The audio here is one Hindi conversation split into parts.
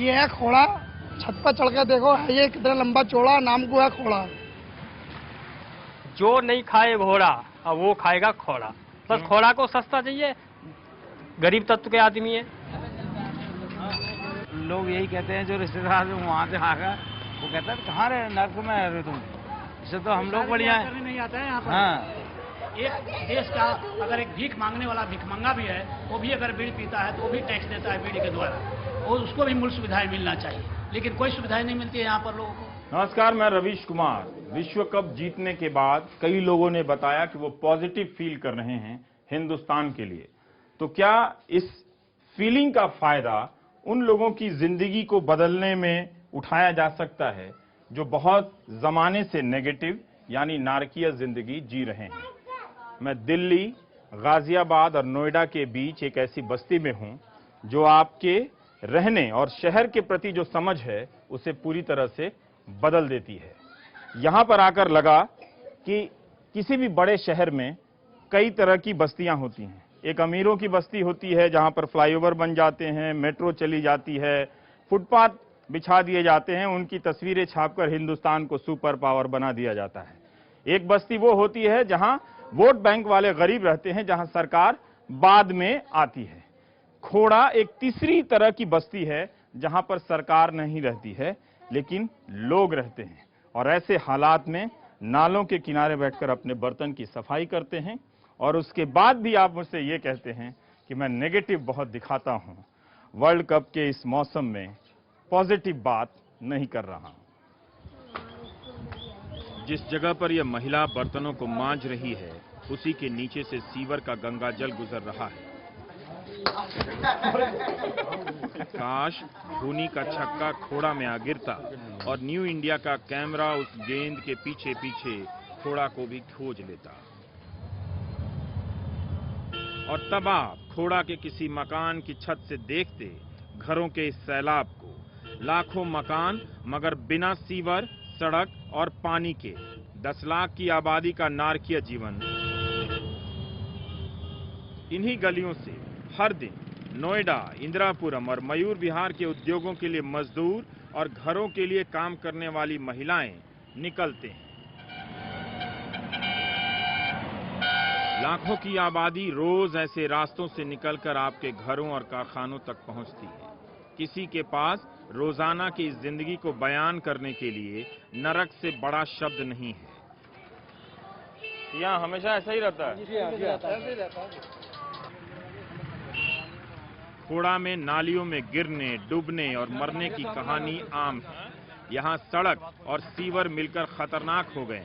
ये है खोड़ा, छत पर चढ़ के देखो ये कितना लंबा चौड़ा, नाम को है खोड़ा। जो नहीं खाए घोड़ा अब वो खाएगा खोड़ा। बस खोड़ा को सस्ता चाहिए, गरीब तत्व के आदमी है। लोग यही कहते हैं जो रिश्तेदार वहाँ से आकर, वो कहता है कहाँ रहे, नर्क में रहे तुम, इससे तो हम लोग बढ़िया है। नहीं आता है यहाँ पर। हाँ, एक देश का अगर एक भीख मांगने वाला भिखमंगा भी है, वो भी अगर बीड़ी पीता है तो वो भी टैक्स देता है बीड़ी के द्वारा, और उसको भी मूल सुविधाएं मिलना चाहिए, लेकिन कोई सुविधाएं नहीं मिलती है यहाँ पर लोगों को। नमस्कार, मैं रवीश कुमार। विश्व कप जीतने के बाद कई लोगों ने बताया कि वो पॉजिटिव फील कर रहे हैं हिंदुस्तान के लिए। तो क्या इस फीलिंग का फायदा उन लोगों की जिंदगी को बदलने में उठाया जा सकता है जो बहुत जमाने से नेगेटिव यानी नारकीय जिंदगी जी रहे हैं? मैं दिल्ली, गाजियाबाद और नोएडा के बीच एक ऐसी बस्ती में हूं जो आपके रहने और शहर के प्रति जो समझ है उसे पूरी तरह से बदल देती है। यहां पर आकर लगा कि किसी भी बड़े शहर में कई तरह की बस्तियां होती हैं। एक अमीरों की बस्ती होती है जहां पर फ्लाईओवर बन जाते हैं, मेट्रो चली जाती है, फुटपाथ बिछा दिए जाते हैं, उनकी तस्वीरें छापकर हिंदुस्तान को सुपर पावर बना दिया जाता है। एक बस्ती वो होती है जहां वोट बैंक वाले गरीब रहते हैं, जहां सरकार बाद में आती है। खोड़ा एक तीसरी तरह की बस्ती है जहां पर सरकार नहीं रहती है लेकिन लोग रहते हैं, और ऐसे हालात में नालों के किनारे बैठकर अपने बर्तन की सफाई करते हैं, और उसके बाद भी आप मुझसे ये कहते हैं कि मैं नेगेटिव बहुत दिखाता हूं। वर्ल्ड कप के इस मौसम में पॉजिटिव बात नहीं कर रहा हूं। जिस जगह पर यह महिला बर्तनों को मांज रही है उसी के नीचे से सीवर का गंगा जल गुजर रहा है। काश धोनी का छक्का खोड़ा में आ गिरता और न्यू इंडिया का कैमरा उस गेंद के पीछे पीछे खोड़ा को भी खोज लेता, और तब आप खोड़ा के किसी मकान की छत से देखते घरों के इस सैलाब को। लाखों मकान मगर बिना सीवर, सड़क और पानी के। 10 लाख की आबादी का नारकीय जीवन। इन्हीं गलियों से हर दिन नोएडा, इंदिरापुरम और मयूर विहार के उद्योगों के लिए मजदूर और घरों के लिए काम करने वाली महिलाएं निकलते हैं। लाखों की आबादी रोज ऐसे रास्तों से निकलकर आपके घरों और कारखानों तक पहुंचती है। किसी के पास रोजाना की इस जिंदगी को बयान करने के लिए नरक से बड़ा शब्द नहीं है। यहाँ हमेशा ऐसा ही रहता है। खोड़ा में नालियों में गिरने, डूबने और मरने की कहानी आम है। यहाँ सड़क और सीवर मिलकर खतरनाक हो गए।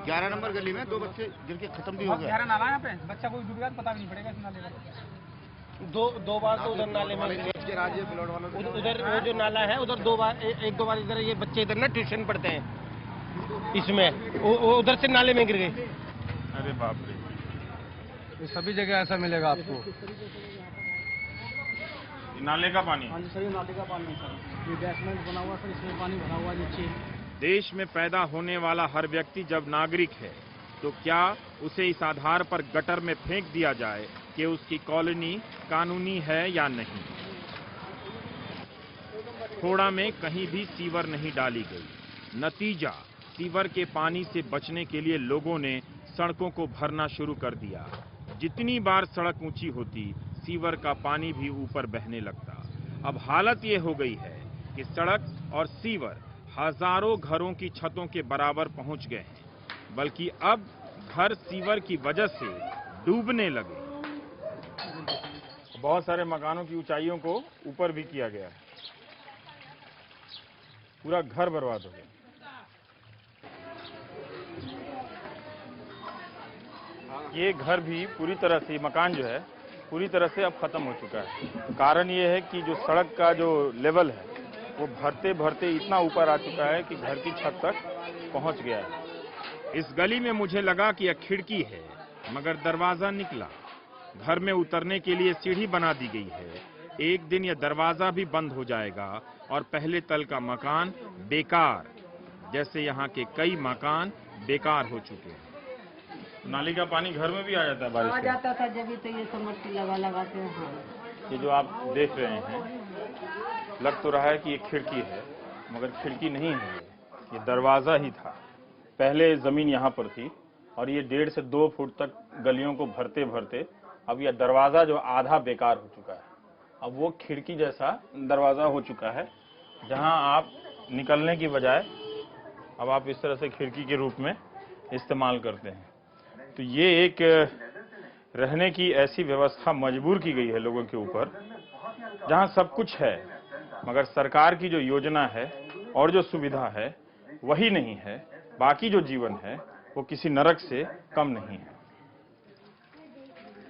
11 नंबर गली में 2 बच्चे गिर के खत्म भी हो गए। 11 नाला यहाँ पे, बच्चा कोई डूब गया तो पता भी नहीं पड़ेगा इस नाले का। दो बार तो उधर नाले में उधर वो जो नाला है उधर 2 बार, एक दो बार इधर ये बच्चे इधर ना ट्यूशन पढ़ते हैं, इसमें वो उधर से नाले में गिर गए। अरे बाप रे, ये सभी जगह ऐसा मिलेगा आपको। नाले का पानी? हाँ जी सर, ये नाले का पानी है सर, ये बेसमेंट बना हुआ सर, इसमें पानी भरा हुआ नीचे। देश में पैदा होने वाला हर व्यक्ति जब नागरिक है तो क्या उसे इस आधार पर गटर में फेंक दिया जाए कि उसकी कॉलोनी कानूनी है या नहीं? खोड़ा में कहीं भी सीवर नहीं डाली गई। नतीजा, सीवर के पानी से बचने के लिए लोगों ने सड़कों को भरना शुरू कर दिया। जितनी बार सड़क ऊंची होती सीवर का पानी भी ऊपर बहने लगता। अब हालत ये हो गई है कि सड़क और सीवर हजारों घरों की छतों के बराबर पहुंच गए हैं, बल्कि अब घर सीवर की वजह से डूबने लगे। बहुत सारे मकानों की ऊंचाइयों को ऊपर भी किया गया है। पूरा घर बर्बाद हो गया। ये घर भी पूरी तरह से, मकान जो है पूरी तरह से अब खत्म हो चुका है। कारण ये है कि जो सड़क का जो लेवल है वो भरते भरते इतना ऊपर आ चुका है कि घर की छत तक पहुंच गया है। इस गली में मुझे लगा कि यह खिड़की है, मगर दरवाजा निकला। घर में उतरने के लिए सीढ़ी बना दी गई है। एक दिन यह दरवाजा भी बंद हो जाएगा और पहले तल का मकान बेकार, जैसे यहाँ के कई मकान बेकार हो चुके हैं। नाली का पानी घर में भी आ जाता है बारिश आ जाता था, जब तो ये समर्सी लगा लगाते हैं। हाँ। ये जो आप देख रहे हैं लग तो रहा है कि ये खिड़की है, मगर खिड़की नहीं है, ये दरवाज़ा ही था। पहले ज़मीन यहाँ पर थी और ये 1.5 से 2 फुट तक गलियों को भरते भरते अब यह दरवाज़ा जो आधा बेकार हो चुका है, अब वो खिड़की जैसा दरवाज़ा हो चुका है, जहाँ आप निकलने की बजाय अब आप इस तरह से खिड़की के रूप में इस्तेमाल करते हैं। तो ये एक रहने की ऐसी व्यवस्था मजबूर की गई है लोगों के ऊपर, जहाँ सब कुछ है मगर सरकार की जो योजना है और जो सुविधा है वही नहीं है, बाकी जो जीवन है वो किसी नरक से कम नहीं है।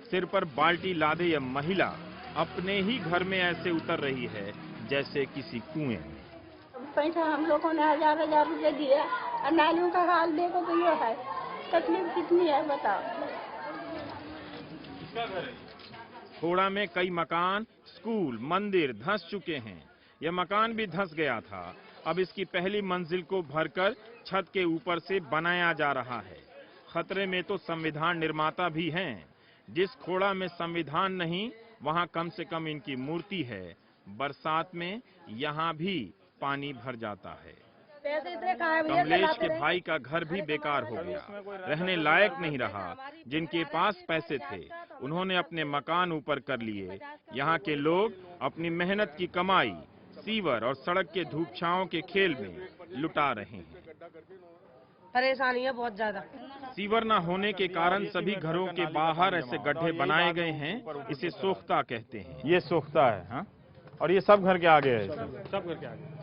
सिर पर बाल्टी लादे यह महिला अपने ही घर में ऐसे उतर रही है जैसे किसी कुएं में। पैसा हम लोगों ने 1000 रुपए दिए और नालियों का हाल देखो तो ये है, तकलीफ कितनी है बताओ। खोड़ा में कई मकान, स्कूल, मंदिर धंस चुके हैं। यह मकान भी धंस गया था, अब इसकी पहली मंजिल को भरकर छत के ऊपर से बनाया जा रहा है। खतरे में तो संविधान निर्माता भी हैं। जिस खोड़ा में संविधान नहीं, वहां कम से कम इनकी मूर्ति है। बरसात में यहाँ भी पानी भर जाता है। कमलेश के भाई का घर भी बेकार हो गया, रहने लायक नहीं रहा। जिनके पास पैसे थे उन्होंने अपने मकान ऊपर कर लिए। यहाँ के लोग अपनी मेहनत की कमाई सीवर और सड़क के धूप छांव के खेल में लुटा रहे हैं। परेशानी है बहुत ज्यादा। सीवर न होने के कारण सभी घरों के बाहर ऐसे गड्ढे बनाए गए हैं। इसे सोख्ता कहते हैं। ये सोख्ता है, हाँ? और ये सब घर के आगे है। सब घर के आगे।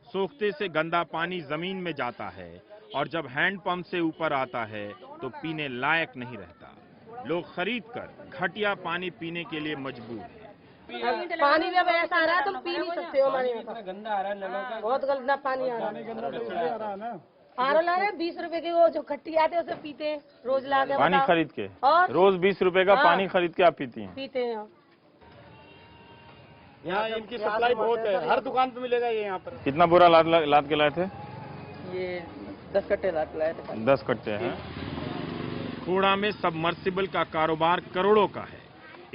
सोख्ते से गंदा पानी जमीन में जाता है और जब हैंडपंप से ऊपर आता है तो पीने लायक नहीं रहता। लोग खरीद कर घटिया पानी पीने के लिए मजबूर हैं। पानी जब ऐसा आ रहा है तुम पी नहीं सकते हो। हमारे यहाँ गंदा आ रहा है, नलों का बहुत गंदा पानी आ रहा है। आरो ला रहे 20 रुपए के, वो जो खट्टी आते हैं उसे पीते हैं रोज ला के। पानी खरीद के और रोज 20 रुपए का पानी खरीद के आप पीती हैं? पीते हैं। यहाँ इनकी सप्लाई बहुत है, हर दुकान पे मिलेगा ये यहाँ पर। कितना बोरा लाद के लाए थे? ये 10 कट्टे लाद के लाए थे। 10 कट्टे हैं। खोड़ा में सबमर्सिबल का कारोबार करोड़ों का है।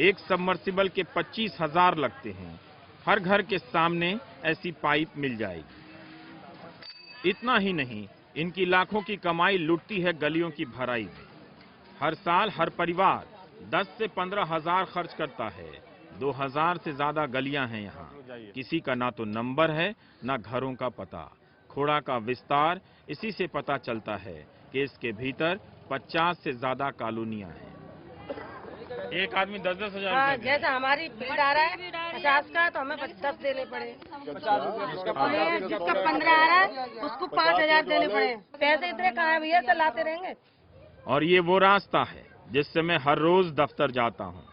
एक सबमर्सिबल के 25,000 लगते हैं। हर घर के सामने ऐसी पाइप मिल जाएगी। इतना ही नहीं, इनकी लाखों की कमाई लुटती है गलियों की भराई में। हर साल हर परिवार 10 से 15,000 खर्च करता है। 2000 से ज्यादा गलियां हैं यहाँ। किसी का ना तो नंबर है ना घरों का पता। खोड़ा का विस्तार इसी से पता चलता है कि इसके भीतर 50 से ज्यादा कॉलोनियां हैं। एक आदमी 10-10 हजार। जैसा हमारी बिल आ रहा है 50 का, तो हमें 10 देने पड़े। जिसका 15 आ रहा है उसको 5000 देने पड़े। पैसे इतने कहाँ है भैया, तो लाते रहेंगे। और ये वो रास्ता है जिससे मैं हर रोज दफ्तर जाता हूँ।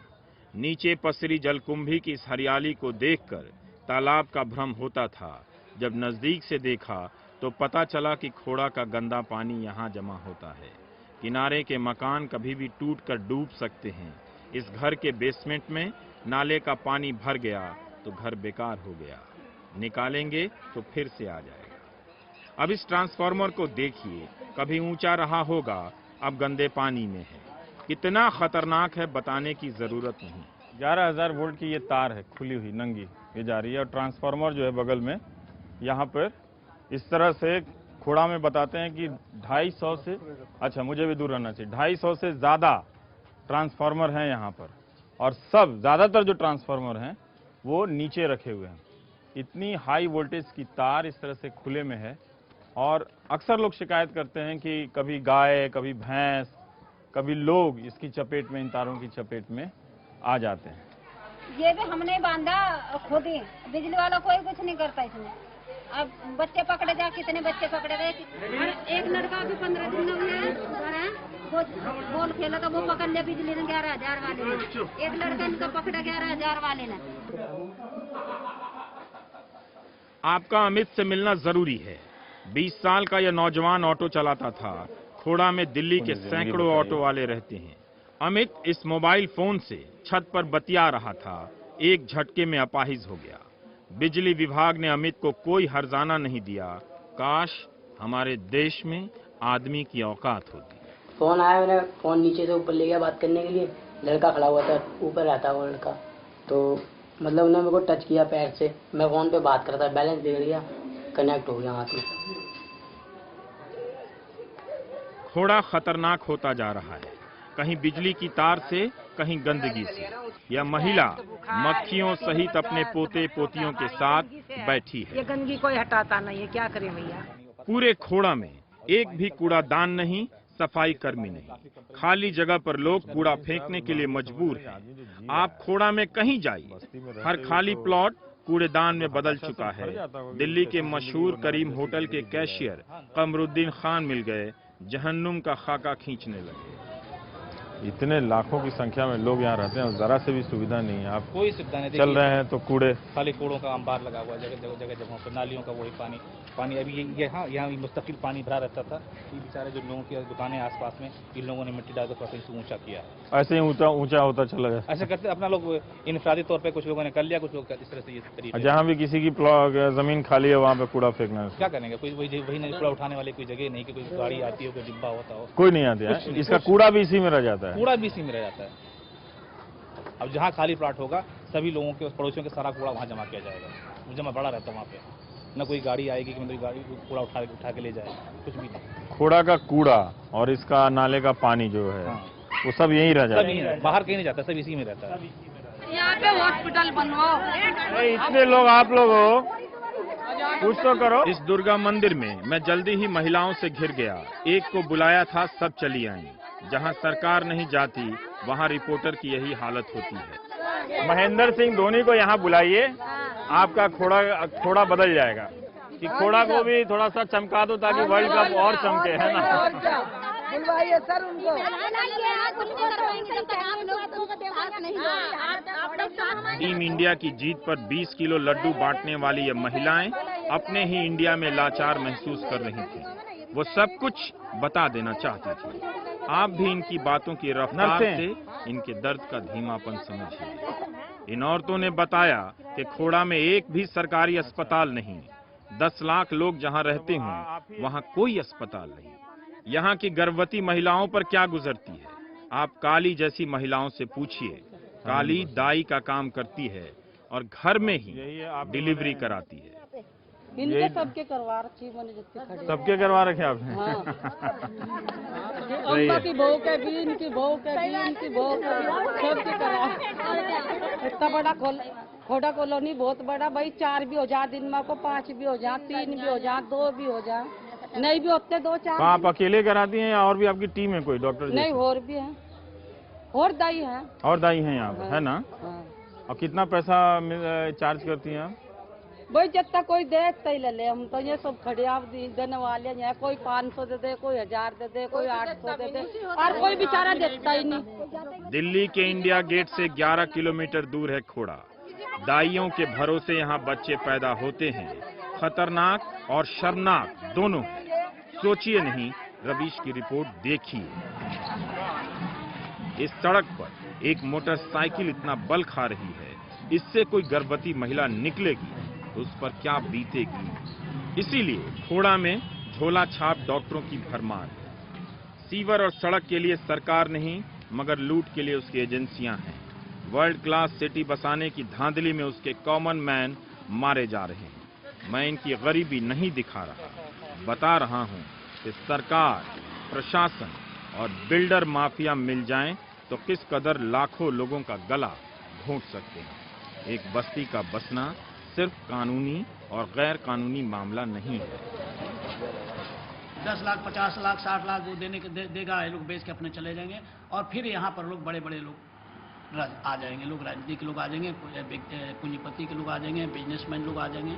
नीचे पसरी जलकुंभी की इस हरियाली को देखकर तालाब का भ्रम होता था। जब नजदीक से देखा तो पता चला कि खोड़ा का गंदा पानी यहाँ जमा होता है। किनारे के मकान कभी भी टूटकर डूब सकते हैं। इस घर के बेसमेंट में नाले का पानी भर गया तो घर बेकार हो गया। निकालेंगे तो फिर से आ जाएगा। अब इस ट्रांसफार्मर को देखिए, कभी ऊंचा रहा होगा, अब गंदे पानी में है। कितना खतरनाक है बताने की जरूरत नहीं। 11,000 वोल्ट की ये तार है, खुली हुई नंगी, ये जा रही है। और ट्रांसफार्मर जो है बगल में, यहाँ पर इस तरह से खोड़ा में बताते हैं कि 250 से, अच्छा मुझे भी दूर रहना चाहिए, 250 से ज्यादा ट्रांसफार्मर हैं यहाँ पर। और सब ज्यादातर जो ट्रांसफार्मर हैं वो नीचे रखे हुए हैं। इतनी हाई वोल्टेज की तार इस तरह से खुले में है। और अक्सर लोग शिकायत करते हैं कि कभी गाय, कभी भैंस, कभी लोग इसकी चपेट में, इन तारों की चपेट में आ जाते हैं। ये भी हमने बांधा खुद ही, बिजली वाला कोई कुछ नहीं करता इसमें। अब बच्चे पकड़े जा, कितने बच्चे पकड़े गए। एक लड़का भी 15 दिन में वो बॉल खेला था, वो पकड़ लिया बिजली ने 11,000 वाले ने। एक लड़का इनका पकड़ा 11,000 वाले ने। आपका अमित से मिलना जरूरी है। 20 साल का यह नौजवान ऑटो चलाता था। खोड़ा में दिल्ली के सैकड़ों ऑटो वाले रहते हैं। अमित इस मोबाइल फोन से छत पर बतिया रहा था, एक झटके में अपाहिज हो गया। बिजली विभाग ने अमित को कोई हर्जाना नहीं दिया। काश हमारे देश में आदमी की औकात होती। फोन आया, मैंने फोन नीचे से ऊपर ले गया बात करने के लिए। लड़का खड़ा हुआ था, ऊपर रहता वो लड़का, तो मतलब उन्होंने मेरे को टच किया पैर से, मैं फोन पे बात कर रहा था, बैलेंस बिगड़ गया, कनेक्ट हो गया हाथ में। खोड़ा खतरनाक होता जा रहा है, कहीं बिजली की तार से, कहीं गंदगी से। यह महिला मक्खियों सहित अपने पोते पोतियों के साथ बैठी है। ये गंदगी कोई हटाता नहीं है, क्या करें भैया। पूरे खोड़ा में एक भी कूड़ादान नहीं, सफाई कर्मी नहीं, खाली जगह पर लोग कूड़ा फेंकने के लिए मजबूर हैं। आप खोड़ा में कहीं जाइए, हर खाली प्लॉट कूड़ेदान में बदल चुका है। दिल्ली के मशहूर करीम होटल के कैशियर कमरुद्दीन खान मिल गए, जहन्नुम का खाका खींचने लगे। इतने लाखों की संख्या में लोग यहाँ रहते हैं और जरा से भी सुविधा नहीं है। आप कोई सुविधा नहीं, चल रहे हैं तो कूड़े, खाली कूड़ों का अंबार लगा हुआ है जगह पर, नालियों का वही पानी अभी यहाँ मुस्तकिल पानी भरा रहता था। ये बेचारे जो लोगों की दुकानें आसपास में, इन लोगों ने मिट्टी डालकर थोड़ा सा ऊंचा किया है। ऐसे ही ऊंचा होता चला गया। ऐसे करते अपना लोग इनफरादी तौर पर कुछ लोगों ने कर लिया, कुछ लोग इस तरह से ये तरीके। जहाँ भी किसी की जमीन खाली है वहाँ पे कूड़ा फेंकना है। क्या करेंगे, कोई वही नहीं, कूड़ा उठाने वाले कोई जगह नहीं कि कोई गाड़ी आती हो, कोई डिब्बा होता हो, कोई नहीं आता है। इसका कूड़ा भी इसी में रह जाता है, कूड़ा भी इसी में रह जाता है। अब जहाँ खाली प्लॉट होगा सभी लोगों के, पड़ोसियों के सारा कूड़ा वहाँ जमा किया जाएगा, जमा बड़ा रहता है वहाँ पे। न कोई गाड़ी आएगी कि मतलब गाड़ी कूड़ा उठा के ले जाए, कुछ भी नहीं। खोड़ा का कूड़ा और इसका नाले का पानी जो है, वो सब यहीं रह जाता है, बाहर कहीं नहीं जाता, सब इसी में रहता है। यहाँ पे हॉस्पिटल बनवाओ। इतने लोग आप लोग हो, कुछ तो करो। इस दुर्गा मंदिर में मैं जल्दी ही महिलाओं से घिर गया। एक को बुलाया था, सब चली आई। जहां सरकार नहीं जाती वहां रिपोर्टर की यही हालत होती है। महेंद्र सिंह धोनी को यहाँ बुलाइए, आपका खोड़ा बदल जाएगा। कि खोड़ा को भी थोड़ा सा चमका दो ताकि वर्ल्ड कप और चमके, है ना। बुलवाइए सर उनको। टीम इंडिया की जीत पर 20 किलो लड्डू बांटने वाली ये महिलाएं अपने ही इंडिया में लाचार महसूस कर रही थी। वो सब कुछ बता देना चाहती थी। आप भी इनकी बातों की रफ्तार से इनके दर्द का धीमापन समझिए। इन औरतों ने बताया कि खोड़ा में एक भी सरकारी अस्पताल नहीं, 10 लाख लोग जहां रहते हों वहां कोई अस्पताल नहीं। यहाँ की गर्भवती महिलाओं पर क्या गुजरती है, आप काली जैसी महिलाओं से पूछिए। काली दाई का काम करती है और घर में ही डिलीवरी कराती है। इनके सबके करवा रखी, सबके करवा रखे आपने। अम्मा की बहू के भी, इनकी बहू के भी, इनकी बहू के भी, सबके करवा। इतना बड़ा खोड़ा कॉलोनी बहुत बड़ा भाई, 4 भी हो जा दिन में को, 5 भी हो जा, 3 भी हो जा, 2 भी हो जा, नहीं भी होते 2-4। आप अकेले कराती हैं या और भी आपकी टीम है कोई डॉक्टर? नहीं, और भी है, और दाई है। और दाई हैं यहाँ पर, है ना। और कितना पैसा चार्ज करती हैं आप? भाई जितना कोई दे ही ले ले, हम तो ये सब खड़े आप देने वाले हैं। कोई 500 दे दे, कोई 1000 दे दे, कोई 800 दे दे, और कोई बेचारा देता ही नहीं। दिल्ली के इंडिया गेट से 11 किलोमीटर दूर है खोड़ा। दाइयों के भरोसे यहाँ बच्चे पैदा होते हैं। खतरनाक और शर्मनाक दोनों है। सोचिए नहीं, रवीश की रिपोर्ट देखिए। इस सड़क पर एक मोटरसाइकिल इतना बल खा रही है, इससे कोई गर्भवती महिला निकलेगी तो उस पर क्या बीतेगी। इसीलिए खोड़ा में झोला छाप डॉक्टरों की भरमार है। सीवर और सड़क के लिए सरकार नहीं, मगर लूट के लिए उसकी एजेंसियां हैं। वर्ल्ड क्लास सिटी बसाने की धांधली में उसके कॉमन मैन मारे जा रहे हैं। मैं इनकी गरीबी नहीं दिखा रहा, बता रहा हूं कि सरकार, प्रशासन और बिल्डर माफिया मिल जाएं तो किस कदर लाखों लोगों का गला घोंट सकते हैं। एक बस्ती का बसना सिर्फ कानूनी और गैर कानूनी मामला नहीं है। 10 लाख, 50 लाख, 60 लाख वो देगा, ये लोग बेच के अपने चले जाएंगे। और फिर यहाँ पर लोग बड़े बड़े लोग आ जाएंगे, लोग राजनीति के लोग आ जाएंगे, पूंजीपति के लोग आ जाएंगे, बिजनेसमैन लोग आ जाएंगे,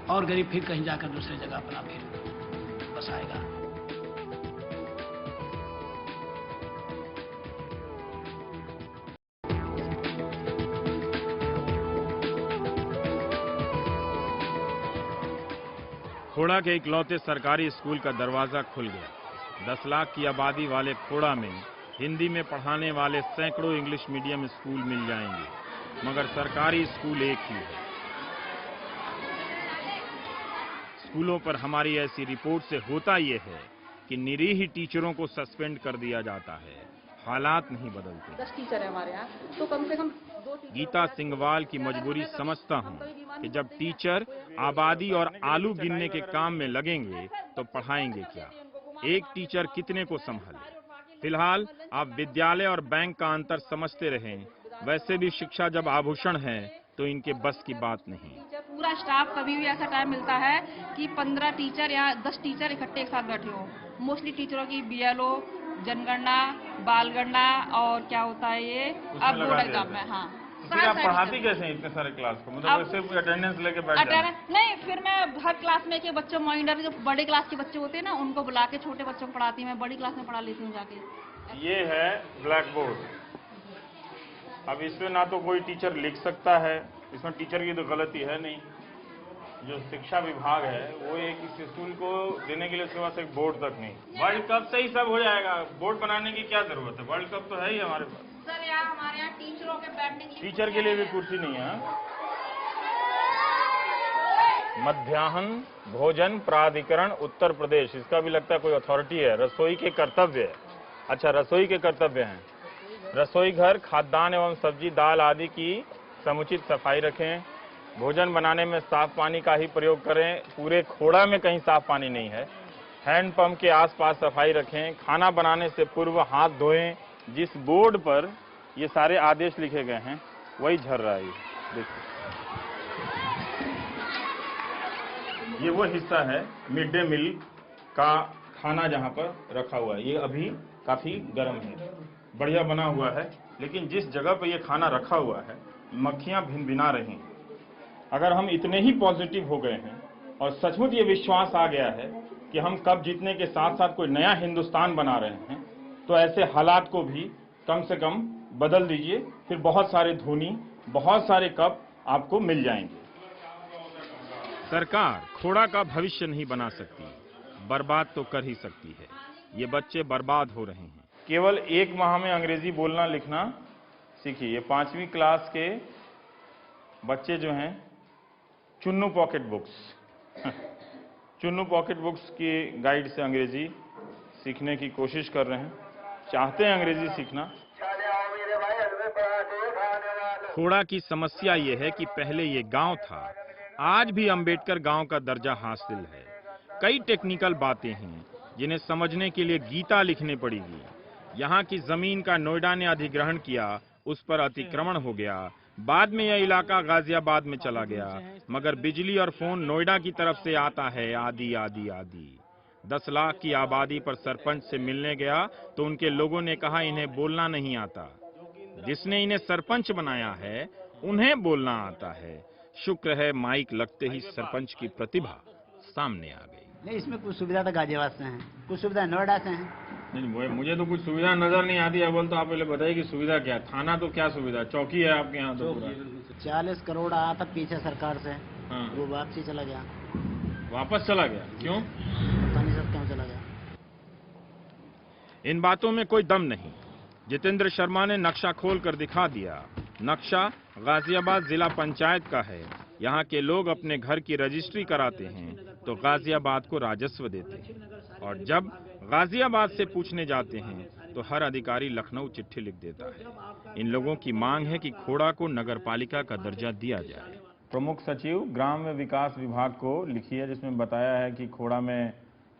और गरीब फिर कहीं जाकर दूसरी जगह अपना फिर बसाएगा। खोड़ा के इकलौते सरकारी स्कूल का दरवाजा खुल गया। 10 लाख की आबादी वाले खोड़ा में हिंदी में पढ़ाने वाले सैकड़ों इंग्लिश मीडियम स्कूल मिल जाएंगे, मगर सरकारी स्कूल एक ही है। स्कूलों पर हमारी ऐसी रिपोर्ट से होता यह है कि निरीह टीचरों को सस्पेंड कर दिया जाता है, हालात नहीं बदलते। 10 टीचर है हमारे यहाँ, तो कम से कम 2 टीचर। गीता सिंघवाल की मजबूरी समझता हूँ कि जब टीचर आबादी और आलू गिनने के काम में लगेंगे तो पढ़ाएंगे क्या, एक टीचर कितने को संभाले। फिलहाल आप विद्यालय और बैंक का अंतर समझते रहें। वैसे भी शिक्षा जब आभूषण है तो इनके बस की बात नहीं। पूरा स्टाफ, कभी भी ऐसा टाइम मिलता है कि 15 टीचर या 10 टीचर इकट्ठे एक साथ बैठे हो। मोस्टली टीचरों की BLO, जनगणना, बाल गणना और क्या होता है ये अब बोर्ड एग्जाम में। हाँ, फिर आप पढ़ाती कैसे हैं इतने सारे क्लास को? मतलब सिर्फ अटेंडेंस लेके बैठ जाते हैं? नहीं, फिर मैं हर क्लास में के बच्चों मॉनिटर, जो बड़े क्लास के बच्चे होते हैं ना, उनको बुला के छोटे बच्चों को पढ़ाती हूँ। मैं बड़ी क्लास में पढ़ा लेती हूँ जाके। ये है ब्लैक बोर्ड। अब इसमें ना तो कोई टीचर लिख सकता है, इसमें टीचर की तो गलती है नहीं। जो शिक्षा विभाग है वो एक इस स्कूल को देने के लिए उसके पास एक बोर्ड तक नहीं। वर्ल्ड कप से ही सब हो जाएगा, बोर्ड बनाने की क्या जरूरत है? वर्ल्ड कप तो है ही हमारे पास। सर यहाँ हमारे यहाँ टीचरों के बैठने के लिए, टीचर के लिए भी कुर्सी नहीं है। मध्याह्न भोजन प्राधिकरण उत्तर प्रदेश, इसका भी लगता है कोई अथॉरिटी है। रसोई के कर्तव्य है। अच्छा, रसोई के कर्तव्य हैं। रसोई घर खाद्यान्न एवं सब्जी दाल आदि की समुचित सफाई रखें। भोजन बनाने में साफ पानी का ही प्रयोग करें। पूरे खोड़ा में कहीं साफ पानी नहीं है। हैंडपंप के आसपास सफाई रखें। खाना बनाने से पूर्व हाथ धोएं। जिस बोर्ड पर ये सारे आदेश लिखे गए हैं वही झर रहा है। देखिए, ये वो हिस्सा है मिड डे मील का खाना जहां पर रखा हुआ है। ये अभी काफी गर्म है, बढ़िया बना हुआ है, लेकिन जिस जगह पर ये खाना रखा हुआ है मक्खियां भिनभिना रही हैं। अगर हम इतने ही पॉजिटिव हो गए हैं और सचमुच ये विश्वास आ गया है कि हम कप जीतने के साथ साथ कोई नया हिंदुस्तान बना रहे हैं, तो ऐसे हालात को भी कम से कम बदल दीजिए। फिर बहुत सारे धोनी, बहुत सारे कप आपको मिल जाएंगे। सरकार खोड़ा का भविष्य नहीं बना सकती, बर्बाद तो कर ही सकती है। ये बच्चे बर्बाद हो रहे हैं। केवल 1 माह में अंग्रेजी बोलना लिखना सीखिए। ये 5वीं क्लास के बच्चे जो हैं Chunnu pocket books Chunnu pocket books की गाइड से अंग्रेजी सीखने की कोशिश कर रहे हैं, चाहते हैं अंग्रेजी सीखना। खोड़ा की समस्या ये है कि पहले ये गांव था, आज भी अंबेडकर गांव का दर्जा हासिल है। कई टेक्निकल बातें हैं जिन्हें समझने के लिए गीता लिखनी पड़ेगी। यहाँ की जमीन का नोएडा ने अधिग्रहण किया, उस पर अतिक्रमण हो गया। बाद में यह इलाका गाजियाबाद में चला गया, मगर बिजली और फोन नोएडा की तरफ से आता है। आदि आदि आदि 10 लाख की आबादी पर सरपंच से मिलने गया तो उनके लोगों ने कहा इन्हें बोलना नहीं आता। जिसने इन्हें सरपंच बनाया है उन्हें बोलना आता है। शुक्र है माइक लगते ही सरपंच की प्रतिभा सामने आ गई। नहीं, इसमें कुछ सुविधा तो गाजियाबाद से है, कुछ सुविधा नोएडा से है। नहीं, मुझे तो कुछ सुविधा नजर नहीं आती है। बोल तो आप पहले बताइए कि सुविधा क्या? थाना तो क्या सुविधा, चौकी है आपके यहाँ तो पूरा। 40 करोड़ आया था पीछे सरकार से। हाँ। वो वापसी चला गया। वापस चला गया? क्यों? पता नहीं सर क्यों चला गया। इन बातों में कोई दम नहीं। जितेंद्र शर्मा ने नक्शा खोल कर दिखा दिया। नक्शा गाजियाबाद जिला पंचायत का है। यहाँ के लोग अपने घर की रजिस्ट्री कराते हैं तो गाजियाबाद को राजस्व देते हैं, और जब गाजियाबाद से पूछने जाते हैं तो हर अधिकारी लखनऊ चिट्ठी लिख देता है। इन लोगों की मांग है कि खोड़ा को नगरपालिका का दर्जा दिया जाए। प्रमुख सचिव ग्राम्य विकास विभाग को लिखी है, जिसमें बताया है कि खोड़ा में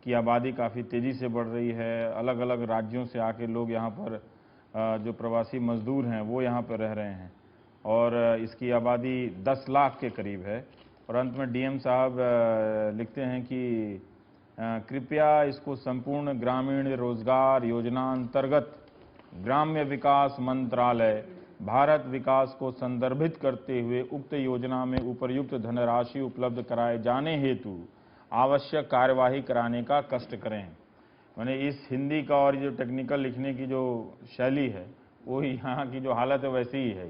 की आबादी काफ़ी तेज़ी से बढ़ रही है। अलग अलग राज्यों से आके लोग यहाँ पर जो प्रवासी मजदूर हैं वो यहाँ पर रह रहे हैं, और इसकी आबादी 10 लाख के करीब है। और अंत में डीएम साहब लिखते हैं कि कृपया इसको संपूर्ण ग्रामीण रोजगार योजना अंतर्गत ग्राम्य विकास मंत्रालय भारत विकास को संदर्भित करते हुए उक्त योजना में उपर्युक्त धनराशि उपलब्ध कराए जाने हेतु आवश्यक कार्यवाही कराने का कष्ट करें। मैंने इस हिंदी का और जो टेक्निकल लिखने की जो शैली है वो यहाँ की जो हालत है वैसी ही है।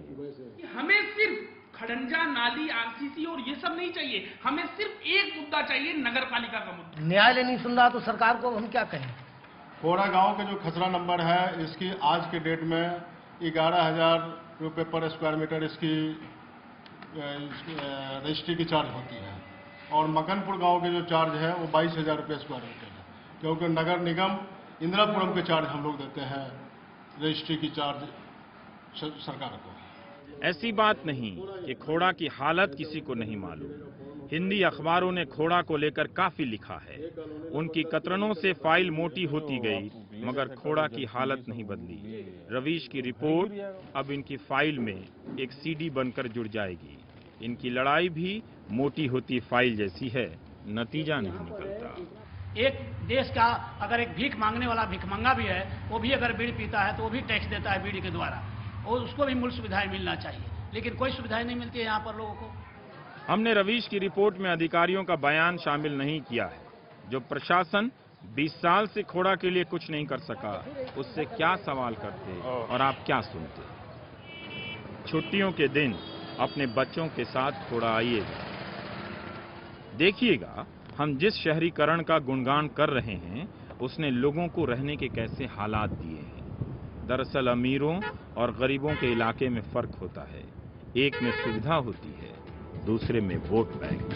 हमें सिर्फ खड़ंजा, नाली, आरसीसी और ये सब नहीं चाहिए, हमें सिर्फ एक मुद्दा चाहिए, नगरपालिका का मुद्दा। न्यायालय नहीं सुन रहा तो सरकार को हम क्या कहें? खोड़ा गांव का जो खसरा नंबर है, इसकी आज के डेट में 11,000 रुपये पर स्क्वायर मीटर इसकी रजिस्ट्री की चार्ज होती है, और मकनपुर गांव के जो चार्ज है वो 22,000 रुपये स्क्वायर मीटर है, क्योंकि नगर निगम इंदिरापुरम के चार्ज हम लोग देते हैं रजिस्ट्री की चार्ज सरकार को। ऐसी बात नहीं कि खोड़ा की हालत किसी को नहीं मालूम। हिंदी अखबारों ने खोड़ा को लेकर काफी लिखा है। उनकी कतरनों से फाइल मोटी होती गई, मगर खोड़ा की हालत नहीं बदली। रवीश की रिपोर्ट अब इनकी फाइल में एक सीडी बनकर जुड़ जाएगी। इनकी लड़ाई भी मोटी होती फाइल जैसी है, नतीजा नहीं निकलता। एक देश का अगर एक भीख मांगने वाला भिखमंगा भी है, वो भी अगर बीड़ी पीता है तो वो भी टैक्स देता है बीड़ी के द्वारा, और उसको भी मूल सुविधाएं मिलना चाहिए, लेकिन कोई सुविधाएं नहीं मिलती है यहाँ पर लोगों को। हमने रवीश की रिपोर्ट में अधिकारियों का बयान शामिल नहीं किया है। जो प्रशासन 20 साल से खोड़ा के लिए कुछ नहीं कर सका, उससे क्या सवाल करते और आप क्या सुनते। छुट्टियों के दिन अपने बच्चों के साथ खोड़ा आइएगा, देखिएगा हम जिस शहरीकरण का गुणगान कर रहे हैं उसने लोगों को रहने के कैसे हालात दिए हैं। दरअसल अमीरों और गरीबों के इलाके में फर्क होता है। एक में सुविधा होती है, दूसरे में वोट बैंक।